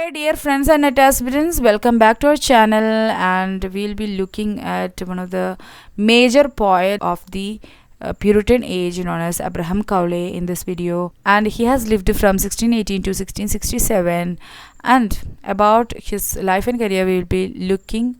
Hey dear friends and net aspirants, welcome back to our channel, and we'll be looking at one of the major poets of the Puritan age known as Abraham Cowley in this video. And he has lived from 1618 to 1667, and about his life and career we will be looking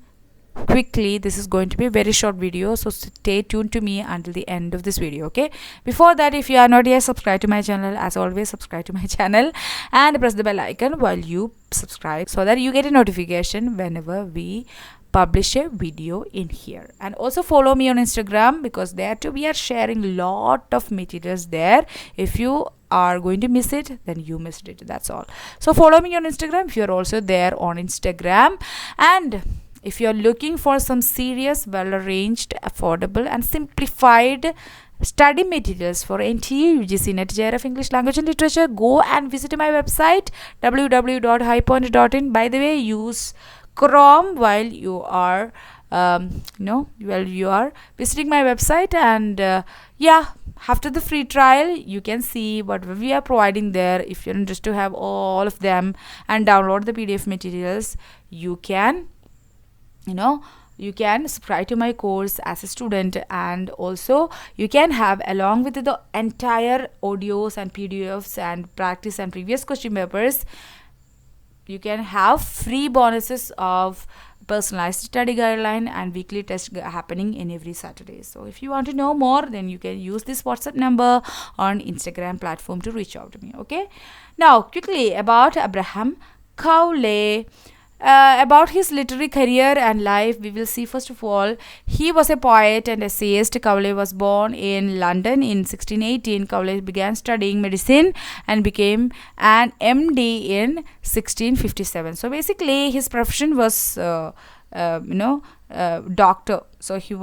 quickly. This is going to be a very short video, so stay tuned to me until the end of this video. Okay, before that, if you are not yet subscribed to my channel, as always subscribe to my channel and press the bell icon while you subscribe so that you get a notification whenever we publish a video in here. And also follow me on Instagram, because there too we are sharing lot of materials there. If you are going to miss it, then you missed it, that's all. So follow me on Instagram if you are also there on Instagram. And if you are looking for some serious, well-arranged, affordable and simplified study materials for NTA UGC NET JRF English Language and Literature, go and visit my website www.highpoint.in. By the way, use Chrome while you are visiting my website, and after the free trial you can see what we are providing there. If you're interested to have all of them and download the PDF materials, you can subscribe to my course as a student, and also you can have, along with the entire audios and PDFs and practice and previous question papers, you can have free bonuses of personalized study guideline and weekly test happening in every Saturday. So if you want to know more, then you can use this WhatsApp number on Instagram platform to reach out to me. Okay, now quickly about Abraham Cowley. About his literary career and life, we will see. First of all, he was a poet and essayist. Cowley was born in London in 1618. Cowley began studying medicine and became an MD in 1657. So basically his profession was doctor. So he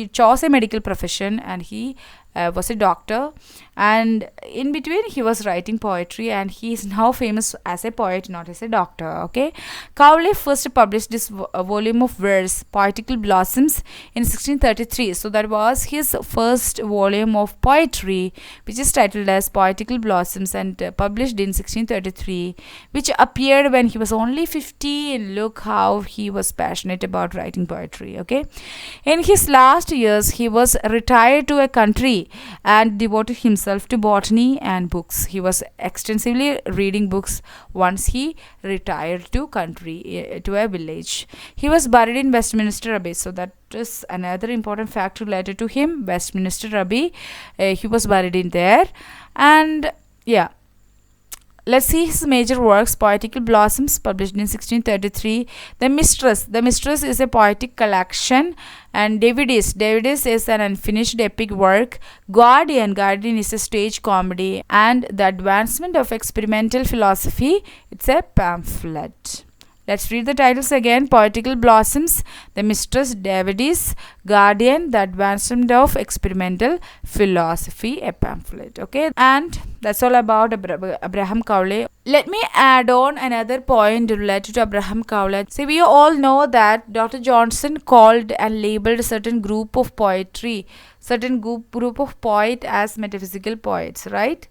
chose a medical profession, and he was a doctor, and in between he was writing poetry, and he is now famous as a poet, not as a doctor. Okay, Cowley first published this volume of verse, Poetical Blossoms, in 1633. So that was his first volume of poetry, which is titled as Poetical Blossoms, and published in 1633, which appeared when he was only 15. Look how he was passionate about writing poetry. Okay, in his last years he was retired to a country and devoted himself to botany and books. He was extensively reading books once he retired to a village. He was buried in Westminster Abbey. So that is another important fact related to him. Westminster Abbey, he was buried in there. And let's see his major works. Poetical Blossoms, published in 1633. The Mistress is a poetic collection. And Davidis is an unfinished epic work. Guardian is a stage comedy. And The Advancement of Experimental Philosophy, it's a pamphlet. Let's read the titles again. Poetical Blossoms, The Mistress, Davidis, Guardian, The Advancement of Experimental Philosophy, a pamphlet. Okay, and that's all about Abraham Cowley. Let me add on another point related to Abraham Cowley. See, we all know that Dr. Johnson called and labeled a certain group of poets as metaphysical poets, right?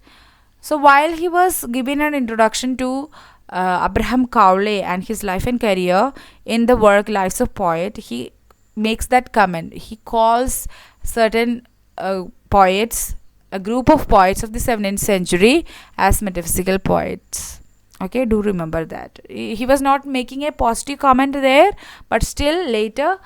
So while he was giving an introduction to Abraham Cowley and his life and career in the work Lives of Poet, he makes that comment. He calls certain poets, a group of poets of the 17th century, as metaphysical poets. Okay, do remember that. He was not making a positive comment there, but still later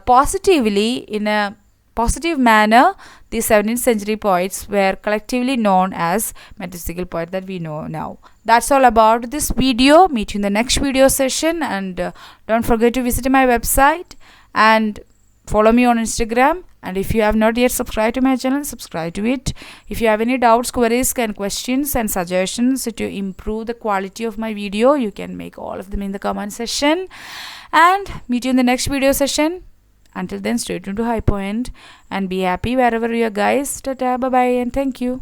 positively, in a positive manner, the 17th century poets were collectively known as metaphysical poets that we know now. That's all about this video. Meet you in the next video session, and don't forget to visit my website and follow me on Instagram. And if you have not yet subscribed to my channel, subscribe to it. If you have any doubts, queries and questions and suggestions to improve the quality of my video, you can make all of them in the comment section. And meet you in the next video session. Until then, stay tuned to High Point and be happy wherever you are, guys. Tata, bye bye, and thank you.